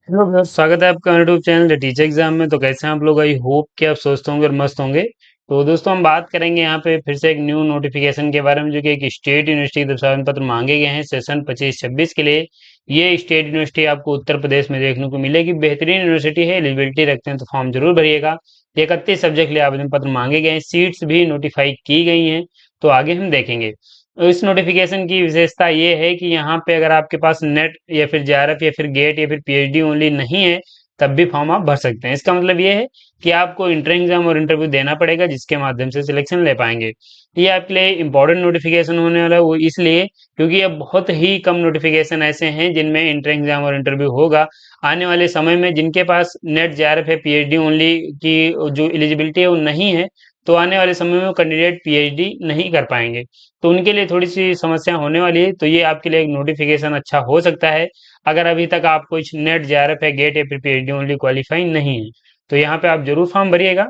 Hello दोस्त, स्वागत है आपका YouTube channel the teacher exam में। तो कैसे हैं आप लोग? आई होप कि आप स्वस्थ होंगे और मस्त होंगे। तो दोस्तों, हम बात करेंगे यहाँ पे फिर से एक न्यू नोटिफिकेशन के बारे में, जो कि एक स्टेट यूनिवर्सिटी के प्रवेश पत्र मांगे गए हैं सेशन 25-26 के लिए। ये स्टेट यूनिवर्सिटी आपको उत्तर प्रदेश में देखने को मिलेगी। बेहतरीन यूनिवर्सिटी है, एलिजिबिलिटी रखते हैं तो फॉर्म जरूर भरिएगा। 31 सब्जेक्ट के लिए आवेदन पत्र मांगे गए हैं, सीट्स भी नोटिफाई की गई हैं। तो आगे हम देखेंगे। इस नोटिफिकेशन की विशेषता ये है कि यहाँ पे अगर आपके पास नेट या फिर जेआरएफ या फिर गेट या फिर पीएचडी ओनली नहीं है, तब भी फॉर्म आप भर सकते हैं। इसका मतलब ये है कि आपको इंटर एग्जाम और इंटरव्यू देना पड़ेगा, जिसके माध्यम से सिलेक्शन ले पाएंगे। ये आपके लिए इंपॉर्टेंट नोटिफिकेशन होने वाला है, वो इसलिए क्योंकि अब बहुत ही कम नोटिफिकेशन ऐसे हैं जिनमें इंटर एग्जाम और इंटरव्यू होगा। आने वाले समय में जिनके पास नेट जेआरएफ है, पीएचडी ओनली की जो एलिजिबिलिटी है वो नहीं है, तो आने वाले समय में वो कैंडिडेट पीएचडी नहीं कर पाएंगे। तो उनके लिए थोड़ी सी समस्या होने वाली है। तो ये आपके लिए एक नोटिफिकेशन अच्छा हो सकता है, अगर अभी तक आप कुछ नेट जेआरएफ है, गेट या फिर पीएचडी ओनली क्वालिफाई नहीं है। तो यहाँ पे आप जरूर फॉर्म भरिएगा।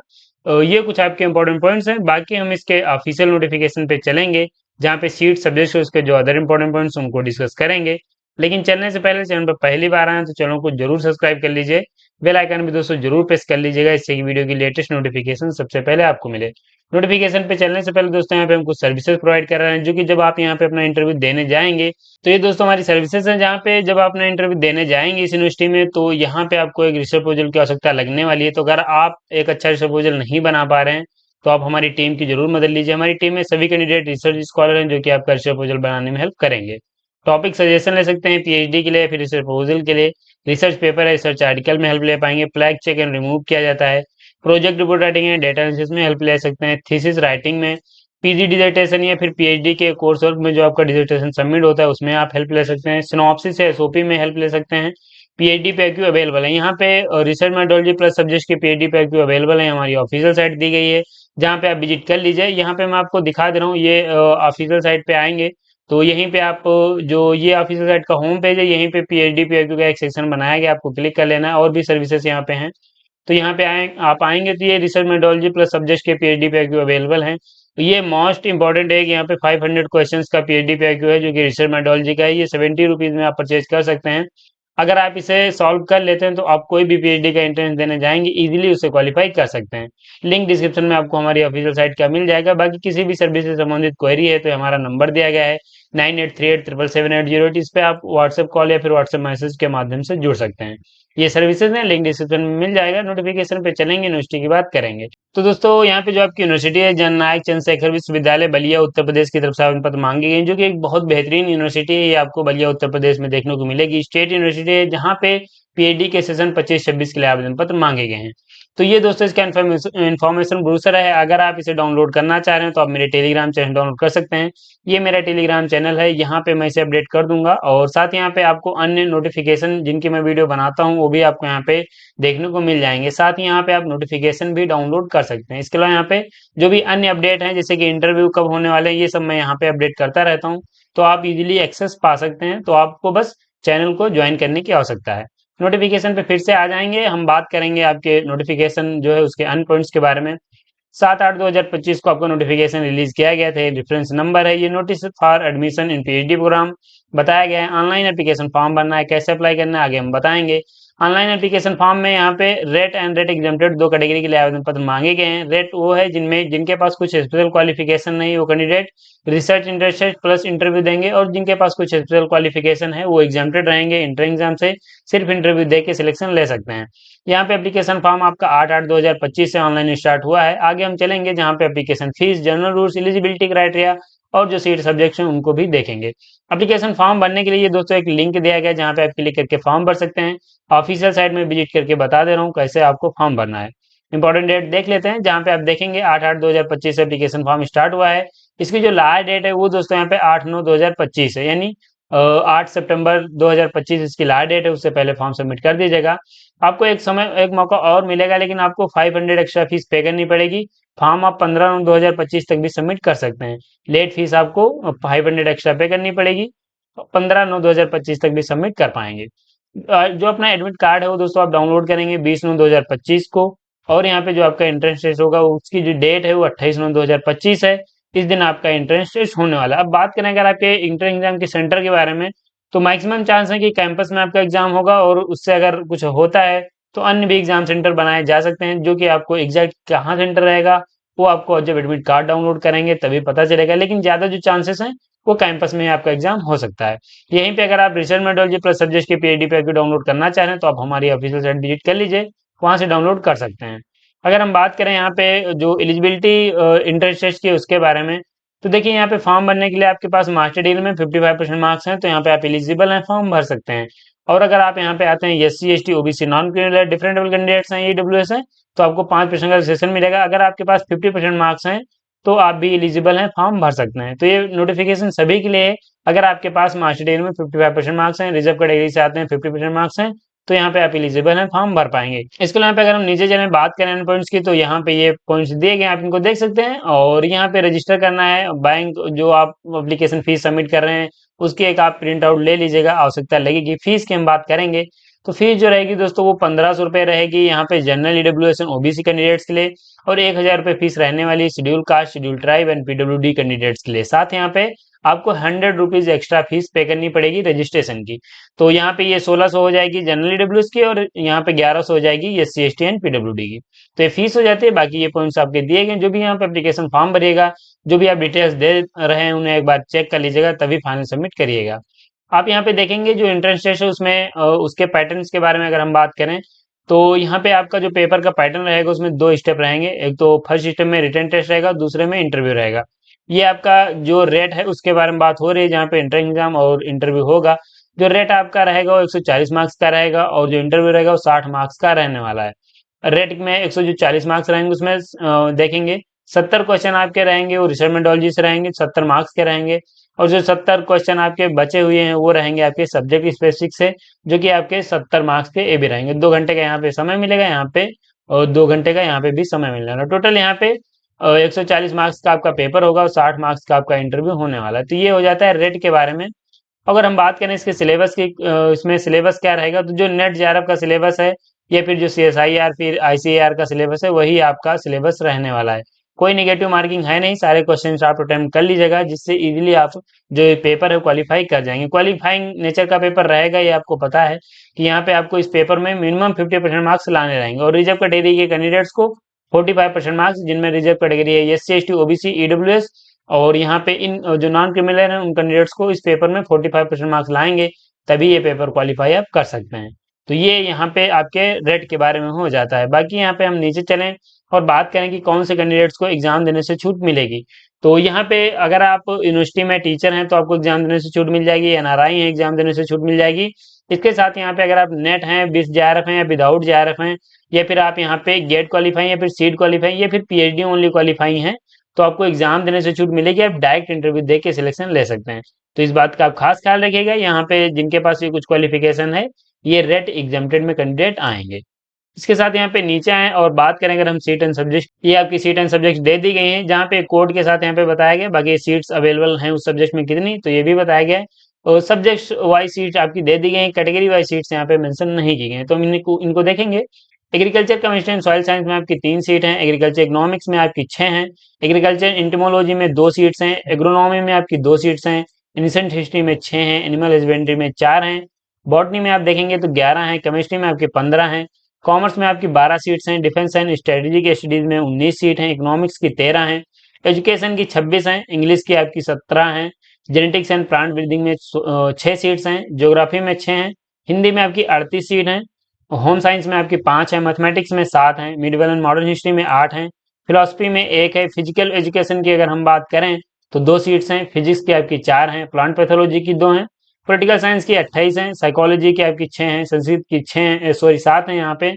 ये कुछ आपके इंपॉर्टेंट पॉइंट्स हैं। बाकी हम इसके ऑफिशियल नोटिफिकेशन पे चलेंगे, जहाँ पे सीट सब्जेक्ट उसके जो अदर इंपॉर्टेंट पॉइंट्स उनको डिस्कस करेंगे। लेकिन चलने से पहले चैनल पर पहली बार आए हैं तो चैनल को जरूर सब्सक्राइब कर लीजिए। बेल आइकन भी दोस्तों जरूर प्रेस कर लीजिएगा, इससे कि वीडियो की लेटेस्ट नोटिफिकेशन सबसे पहले आपको मिले। नोटिफिकेशन पे चलने से पहले दोस्तों, यहाँ पे हम कुछ सर्विसेज प्रोवाइड कर रहे हैं, जो कि जब आप यहाँ पे अपना इंटरव्यू देने जाएंगे, तो ये दोस्तों हमारी सर्विसेज हैं। जहाँ पे जब आप अपना इंटरव्यू देने जाएंगे इस यूनिवर्सिटी में, तो यहाँ पे आपको एक रिसर्च प्रपोजल की आवश्यकता लगने वाली है। तो अगर आप एक अच्छा रिसर्च प्रपोजल नहीं बना पा रहे हैं, तो आप हमारी टीम की जरूर मदद लीजिए। हमारी टीम में सभी कैंडिडेट रिसर्च स्कॉलर हैं, जो कि आपका रिसर्च प्रपोजल बनाने में हेल्प करेंगे। टॉपिक सजेशन ले सकते हैं पीएचडी के लिए या फिर रिसर्च प्रपोजल के लिए। रिसर्च पेपर है, रिसर्च आर्टिकल में हेल्प ले पाएंगे। फ्लैग चेक एंड रिमूव किया जाता है। प्रोजेक्ट रिपोर्ट राइटिंग है, डेटा एनालिसिस में हेल्प ले सकते हैं। थीसिस राइटिंग में, पीजी डिसर्टेशन या फिर पीएचडी के कोर्स वर्क में जो आपका डिसर्टेशन सबमिट होता है, उसमें आप हेल्प ले सकते हैं। सिनॉप्सिस है, एसओपी में हेल्प ले सकते हैं। पीएचडी पैक्यू अवेलेबल है यहाँ पे। रिसर्च मेथोडोलॉजी प्लस सब्जेक्ट के पीएचडी पैक्यू अवेलेबल है, हमारी ऑफिशियल साइट दी गई है, जहाँ पे आप विजिट कर लीजिए। यहाँ पे मैं आपको दिखा दे रहा हूँ, ये ऑफिशियल साइट पे आएंगे तो यहीं पे आप जो ये ऑफिशियल साइट का होम पेज है, यहीं पे पीएचडी पैक्यू का एक सेक्शन बनाया गया, आपको क्लिक कर लेना है। और भी सर्विसेज यहाँ पे हैं। तो यहाँ पे आप आएंगे तो ये रिसर्च मेथोडोलॉजी प्लस सब्जेक्ट के पीएचडी पैक्यू अवेलेबल हैं। तो ये मोस्ट इंपॉर्टेंट है कि यहाँ पे 500 क्वेश्चंस का पीएचडी पैक्यू है, जो कि रिसर्च मेथोडोलॉजी का है। ये 70 रुपीज में आप परचेज कर सकते हैं। अगर आप इसे सॉल्व कर लेते हैं, तो आप कोई भी पीएचडी का एंट्रेंस देने जाएंगे, इजीली उसे क्वालिफाई कर सकते हैं। लिंक डिस्क्रिप्शन में आपको हमारी ऑफिशियल साइट का मिल जाएगा। बाकी किसी भी सर्विस से संबंधित क्वेरी है तो हमारा नंबर दिया गया है 9838777808। इस पे आप व्हाट्सएप कॉल या फिर व्हाट्सएप मैसेज के माध्यम से जुड़ सकते हैं। ये सर्विसेज हैं, लिंक डिस्क्रिप्शन में मिल जाएगा। नोटिफिकेशन पे चलेंगे, यूनिवर्सिटी की बात करेंगे। तो दोस्तों, यहाँ पे जो आपकी यूनिवर्सिटी है, जननायक चंद्रशेखर विश्वविद्यालय बलिया उत्तर प्रदेश की तरफ से आवेदन पत्र मांगे गए हैं, जो कि एक बहुत बेहतरीन यूनिवर्सिटी है। ये आपको बलिया उत्तर प्रदेश में देखने को मिलेगी। स्टेट यूनिवर्सिटी है, जहाँ पे पीएचडी के सेशन 25-26 के लिए आवेदन पत्र मांगे गए हैं। तो ये दोस्तों इसका इन्फॉर्मेशन ब्रूसर है। अगर आप इसे डाउनलोड करना चाह रहे हैं तो आप मेरे टेलीग्राम चैनल डाउनलोड कर सकते हैं। ये मेरा टेलीग्राम चैनल है, यहाँ पे मैं इसे अपडेट कर दूंगा। और साथ यहाँ पे आपको अन्य नोटिफिकेशन जिनकी मैं वीडियो बनाता हूँ, वो भी आपको यहाँ पे देखने को मिल जाएंगे। साथ ही यहाँ पे आप नोटिफिकेशन भी डाउनलोड कर सकते हैं। इसके अलावा यहाँ पे जो भी अन्य अपडेट हैं, जैसे कि इंटरव्यू कब होने वाले हैं, ये सब मैं यहाँ पे अपडेट करता रहता हूँ। तो आप इजीली एक्सेस पा सकते हैं। तो आपको बस चैनल को ज्वाइन करने की आवश्यकता है। नोटिफिकेशन पे फिर से आ जाएंगे, हम बात करेंगे आपके नोटिफिकेशन जो है उसके अन्य पॉइंट्स के बारे में। 7/8/2025 को आपका नोटिफिकेशन रिलीज किया गया था। रेफरेंस नंबर है, ये notice for admission in PhD programme बताया गया है। ऑनलाइन एप्लीकेशन फॉर्म भरना है, कैसे अप्लाई करना है आगे हम बताएंगे। ऑनलाइन एप्लीकेशन फॉर्म में यहाँ पे रेट एंड रेट एग्जाम्प्टेड दो कैटेगरी के लिए आवेदन पत्र मांगे गए हैं। रेट वो है जिनके पास कुछ स्पेशल क्वालिफिकेशन नहीं है, वो candidate research interested plus interview देंगे। और जिनके पास कुछ स्पेशल क्वालिफिकेशन है, वो एग्जाम्प्टेड रहेंगे। इंटर एग्जाम से सिर्फ इंटरव्यू दे के सिलेक्शन ले सकते हैं। यहाँ पे एप्लीकेशन फॉर्म आपका 8/8/2025 से ऑनलाइन स्टार्ट हुआ है। आगे हम चलेंगे, जहाँ पे application fees, general rules, eligibility criteria और जो सीट सब्जेक्ट हैं उनको भी देखेंगे। एप्लीकेशन फॉर्म भरने के लिए ये दोस्तों एक लिंक दिया गया है, जहाँ पे आप क्लिक करके फॉर्म भर सकते हैं। ऑफिशियल साइट में विजिट करके बता दे रहा हूँ कैसे आपको फॉर्म भरना है। इंपॉर्टेंट डेट देख लेते हैं, जहाँ पे आप देखेंगे 8/8/2025 से एप्लीकेशन फॉर्म स्टार्ट हुआ है। इसकी जो लास्ट डेट है वो दोस्तों यहाँ पे 8/9/2025 है, यानी 8 सितंबर 2025 इसकी लास्ट डेट है। उससे पहले फॉर्म सबमिट कर दीजिएगा। आपको एक मौका और मिलेगा, लेकिन आपको 500 एक्स्ट्रा फीस पे करनी पड़ेगी। फॉर्म आप 15/9/2025 तक भी सबमिट कर सकते हैं। लेट फीस आपको 500 एक्स्ट्रा पे करनी पड़ेगी। 15/9/2025 तक भी सबमिट कर पाएंगे। जो अपना एडमिट कार्ड है वो दोस्तों आप डाउनलोड करेंगे 20/9/2025 को। और यहाँ पे जो आपका एंट्रेंस टेस्ट होगा उसकी जो डेट है वो 28/9/2025 है। इस दिन आपका एंट्रेंस टेस्ट होने वाला है। अब बात करें अगर आपके इंटर एग्जाम के सेंटर के बारे में, तो मैक्सिमम चांस है कि कैंपस में आपका एग्जाम होगा, और उससे अगर कुछ होता है तो अन्य भी एग्जाम सेंटर बनाए जा सकते हैं, जो कि आपको एग्जैक्ट कहाँ सेंटर रहेगा वो आपको जब एडमिट कार्ड डाउनलोड करेंगे तभी पता चलेगा, लेकिन ज़्यादा जो चांसेस हैं वो कैंपस में आपका एग्जाम हो सकता है। यहीं पे अगर आप रिसर्च मेथोडोलॉजी प्लस सब्जेक्ट की पीएचडी पैकेज डाउनलोड करना चाह रहे हैं तो आप हमारी ऑफिशियल साइट विजिट कर लीजिए, वहाँ से डाउनलोड कर सकते हैं। अगर हम बात करें यहाँ पे जो एलिजिबिलिटी इंट्रेंस टेस्ट की उसके बारे में, तो देखिए यहाँ पे फॉर्म भरने के लिए आपके पास मास्टर डिग्री में 55% मार्क्स हैं, तो यहाँ पे आप एलिजिबल हैं, फॉर्म भर सकते हैं। और अगर आप यहाँ पे आते हैं S C S T OBC non criminal different candidates हैं, ईडब्ल्यूएस हैं, तो आपको 5% का सेशन मिलेगा। अगर आपके पास 50% मार्क्स हैं तो आप भी एलिजिबल हैं, फॉर्म भर सकते हैं। तो ये नोटिफिकेशन सभी के लिए है। अगर आपके पास मास्टर डिग्री में 55% मार्क्स हैं, रिजर्व कैटेगरी से आते हैं 50% मार्क्स हैं, तो यहाँ पे आप एलिजिबल हैं, फॉर्म भर पाएंगे। इसके अलावा अगर हम नीचे चलें बात करें एंड पॉइंट्स की, तो यहाँ पे ये पॉइंट्स दिए गए हैं, आप इनको देख सकते हैं। और यहाँ पे रजिस्टर करना है बैंक, जो आप एप्लीकेशन फीस सबमिट कर रहे हैं उसकी एक आप प्रिंट आउट ले लीजिएगा, आवश्यकता लगेगी। फीस की हम बात करेंगे तो फीस जो रहेगी दोस्तों वो 1500 रुपये रहेगी यहाँ पे general EWS and OBC candidates के लिए, और 1000 रुपये फीस रहने वाली schedule caste, schedule tribe and PWD candidates के लिए। साथ यहाँ पे आपको 100 रुपीज एक्स्ट्रा फीस पे करनी पड़ेगी रजिस्ट्रेशन की। तो यहाँ पे ये 1600 हो जाएगी जनरल ईडब्ल्यूएस की, और यहाँ पे 1100 हो जाएगी S C S T and PWD की। तो ये फीस हो जाती है। बाकी ये पॉइंट्स आपके दिए गए, जो भी यहाँ पे एप्लीकेशन फॉर्म भरिएगा, जो भी आप डिटेल्स दे रहे हैं उन्हें एक बार चेक कर लीजिएगा, तभी फाइनल सबमिट करिएगा। आप यहाँ पे देखेंगे जो एंट्रेंस टेस्ट है उसमें उसके पैटर्न्स के बारे में अगर हम बात करें, तो यहाँ पे आपका जो पेपर का पैटर्न रहेगा उसमें दो स्टेप रहेंगे। एक तो फर्स्ट स्टेप में रिटन टेस्ट रहेगा, दूसरे में इंटरव्यू रहेगा। ये आपका जो रेट है उसके बारे में बात हो रही है, जहाँ पे एंट्रेंस एग्जाम और इंटरव्यू होगा। जो रेट आपका रहेगा वो 140 मार्क्स का रहेगा, और जो इंटरव्यू रहेगा वो 60 मार्क्स का रहने वाला है। रेट में 140 मार्क्स रहेंगे, उसमें देखेंगे 70 क्वेश्चन आपके रहेंगे वो रिसर्च मेथोडोलॉजी से रहेंगे, 70 मार्क्स के रहेंगे। और जो 70 क्वेश्चन आपके बचे हुए हैं वो रहेंगे आपके सब्जेक्ट स्पेसिफिक से, जो कि आपके 70 मार्क्स के ये भी रहेंगे। 2 घंटे का यहाँ पे समय मिलेगा यहाँ पे, और 2 घंटे का यहाँ पे भी समय मिलेगा। टोटल यहाँ पे 140 मार्क्स का आपका पेपर होगा, और 60 मार्क्स का आपका इंटरव्यू होने वाला है। तो ये हो जाता है रेट के बारे में। अगर हम बात करें इसके सिलेबस की, इसमें सिलेबस क्या रहेगा, तो जो नेट जेआरएफ का सिलेबस है या फिर जो सीएसआईआर फिर आईसीएआर का सिलेबस है वही आपका सिलेबस रहने वाला है। कोई नेगेटिव मार्किंग है नहीं, सारे क्वेश्चन आप अटेम्प्ट कर लीजिएगा, जिससे इजीली आप जो पेपर है क्वालिफाई कर जाएंगे। क्वालिफाइंग नेचर का पेपर रहेगा, ये आपको पता है कि यहाँ पे आपको इस पेपर में मिनिमम 50% मार्क्स लाने रहेंगे। और रिजर्व कैटेगरी के कैंडिडेट्स को 45% मार्क्स, जिनमें रिजर्व कैटेगरी है S C S T OBC EWS, और यहाँ पे इन जो नॉन क्रिमिनल हैं उन कैंडिडेट्स को इस पेपर में 45% मार्क्स लाएंगे, तभी ये पेपर क्वालिफाई आप कर सकते हैं। तो ये यहाँ पे आपके रेट के बारे में हो जाता है। बाकी यहाँ पे हम नीचे चलें और बात करें कि कौन से कैंडिडेट्स को एग्जाम देने से छूट मिलेगी। तो यहाँ पे अगर आप यूनिवर्सिटी में टीचर हैं तो आपको एग्जाम देने से छूट मिल जाएगी, एनआरआई हैं एग्जाम देने से छूट मिल जाएगी। इसके साथ यहाँ पे अगर आप नेट हैं, बिस जेआरएफ हैं या विदाउट जेआरएफ हैं, या फिर आप यहाँ पे गेट क्वालिफाई या फिर सीट क्वालिफाई या फिर पीएचडी ओनली क्वालिफाई हैं, तो आपको एग्जाम देने से छूट मिलेगी। आप डायरेक्ट इंटरव्यू दे के सिलेक्शन ले सकते हैं। तो इस बात का आप खास ख्याल रखिएगा। यहाँ पे जिनके पास ये कुछ क्वालिफिकेशन है ये रेट एग्जाम्प्टेड में कैंडिडेट आएंगे। इसके साथ यहाँ पे नीचे आए और बात करें अगर हम सीट एंड सब्जेक्ट, ये आपकी सीट एंड सब्जेक्ट दे दी गई हैं, जहाँ पे कोड के साथ यहाँ पे बताया गया। बाकी सीट्स अवेलेबल हैं उस सब्जेक्ट में कितनी, तो ये भी बताया गया है। और सब्जेक्ट वाइज सीट्स आपकी दे दी गई हैं, कैटेगरी वाइज सीट्स यहाँ पे मेंशन नहीं की गई हैं, तो हम इनको देखेंगे। Agriculture chemistry and soil science में आपकी 3 सीट हैं, एग्रीकल्चर इकोनॉमिक्स में आपकी 6 हैं, एग्रीकल्चर इंटमोलॉजी में 2 सीट्स हैं, एग्रोनॉमी में आपकी 2 सीट्स हैं, एंशिएंट हिस्ट्री में 6 हैं, एनिमल हस्बेंड्री में 4 हैं, बॉटनी में आप देखेंगे तो 11 हैं, केमिस्ट्री में आपके 15 हैं, कॉमर्स में आपकी 12 सीट्स हैं, डिफेंस एंड स्ट्रेटेजिक स्टडीज में 19 सीट हैं, इकोनॉमिक्स की 13 हैं, एजुकेशन की 26 हैं, इंग्लिश की आपकी 17 हैं, जेनेटिक्स एंड प्लांट ब्रीडिंग में 6 सीट्स हैं, ज्योग्राफी में 6 हैं, हिंदी में आपकी 38 सीट हैं, होम साइंस में आपकी 5 है, मैथमेटिक्स में 7 हैं, मिडिवल एंड मॉडर्न हिस्ट्री में 8 हैं, फिलोसफी में 1 है, फिजिकल एजुकेशन की अगर हम बात करें तो 2 सीट्स हैं, फिजिक्स की आपकी 4 हैं, प्लांट पैथोलॉजी की 2 हैं, पॉलिटिकल साइंस की 28 हैं, साइकोलॉजी की आपकी 6 हैं, संस्कृत की 6 हैं, सॉरी 7 हैं यहाँ पे,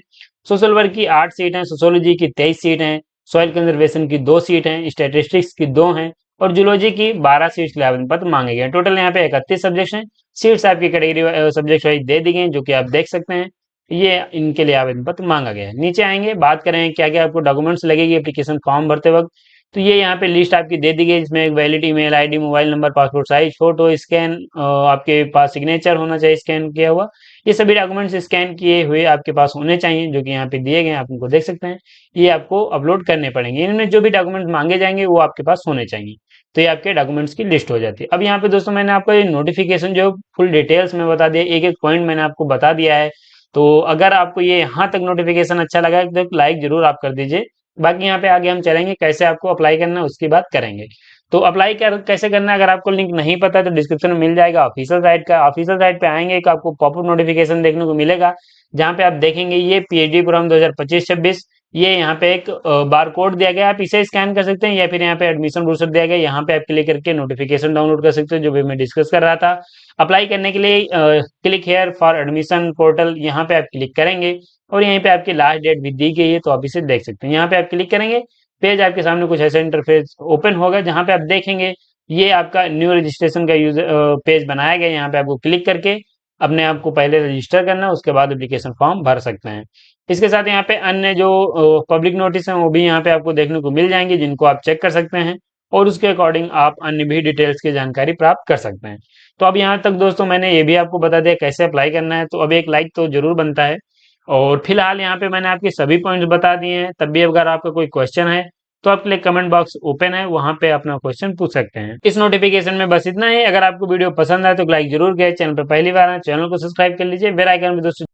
सोशल वर्क की 8 सीट हैं, सोशोलॉजी की 23 सीट हैं, सॉइल कंजर्वेशन की 2 सीट हैं, स्टैटिस्टिक्स की 2 हैं, और जूलॉजी की 12 सीट्स के लिए आवेदन पत्र मांगे गए हैं। टोटल यहाँ पे 31 सब्जेक्ट हैं। सीट्स आपकी कैटेगरी सब्जेक्ट वाइज दे दी गई हैं, जो कि आप देख सकते हैं। ये इनके लिए आवेदन पत्र मांगा गया है। नीचे आएंगे, बात करें क्या क्या आपको डॉक्यूमेंट्स लगेगी एप्लीकेशन फॉर्म भरते वक्त, तो ये यहाँ पे लिस्ट आपकी दे दी गई है, जिसमें एक valid email ID, mobile number, passport size photo, scan, आपके पास सिग्नेचर होना चाहिए स्कैन किया हुआ। ये सभी डॉक्यूमेंट्स स्कैन किए हुए आपके पास होने चाहिए, जो कि यहाँ पे दिए गए हैं, आप उनको देख सकते हैं। ये आपको अपलोड करने पड़ेंगे। इनमें जो भी डॉक्यूमेंट्स मांगे जाएंगे वो आपके पास होने चाहिए। तो ये आपके डॉक्यूमेंट्स की लिस्ट हो जाती है। अब यहाँ पे दोस्तों मैंने आपको ये नोटिफिकेशन जो फुल डिटेल्स में बता दिया, एक एक पॉइंट मैंने आपको बता दिया है। तो अगर आपको ये यहाँ तक नोटिफिकेशन अच्छा लगा है तो लाइक जरूर आप कर दीजिए। बाकी यहाँ पे आगे हम चलेंगे, कैसे आपको अप्लाई करना है उसकी बात करेंगे। तो अप्लाई कैसे करना है, अगर आपको लिंक नहीं पता है तो डिस्क्रिप्शन में मिल जाएगा ऑफिशियल साइट का। ऑफिशियल साइट पे आएंगे तो आपको पॉपअप नोटिफिकेशन देखने को मिलेगा, जहाँ पे आप देखेंगे ये पीएचडी प्रोग्राम 2025-26, ये यहाँ पे एक बार कोड दिया गया है, आप इसे स्कैन कर सकते हैं, या फिर यहाँ पे एडमिशन ब्रोशर दिया गया है, यहाँ पे आप क्लिक करके नोटिफिकेशन डाउनलोड कर सकते हो, जो भी मैं डिस्कस कर रहा था। अप्लाई करने के लिए click here for admission portal, यहाँ पे आप क्लिक करेंगे और यहीं पे आपकी लास्ट डेट भी दी गई है, तो आप इसे देख सकते हैं। यहाँ पे आप क्लिक करेंगे, पेज आपके सामने कुछ ऐसा इंटरफेस ओपन होगा, जहाँ पे आप देखेंगे ये आपका न्यू रजिस्ट्रेशन का यूजर पेज बनाया गया है। यहाँ पे आपको क्लिक करके अपने आप को पहले रजिस्टर करना है, उसके बाद एप्लीकेशन फॉर्म भर सकते हैं। इसके साथ यहाँ पे अन्य जो पब्लिक नोटिस हैं वो भी यहाँ पे आपको देखने को मिल जाएंगे, जिनको आप चेक कर सकते हैं और उसके अकॉर्डिंग आप अन्य भी डिटेल्स की जानकारी प्राप्त कर सकते हैं। तो अब यहाँ तक दोस्तों मैंने ये भी आपको बता दिया कैसे अप्लाई करना है, तो अब एक लाइक तो जरूर बनता है। और फिलहाल यहाँ पे मैंने आपके सभी पॉइंट्स बता दिए हैं, तब भी अगर आपका कोई क्वेश्चन है तो आपके लिए कमेंट बॉक्स ओपन है, वहां पे अपना क्वेश्चन पूछ सकते हैं। इस नोटिफिकेशन में बस इतना ही। अगर आपको वीडियो पसंद आए तो लाइक जरूर करें, चैनल पर पहली बार है चैनल को सब्सक्राइब कर लीजिए, बेल आइकन भी दोस्तों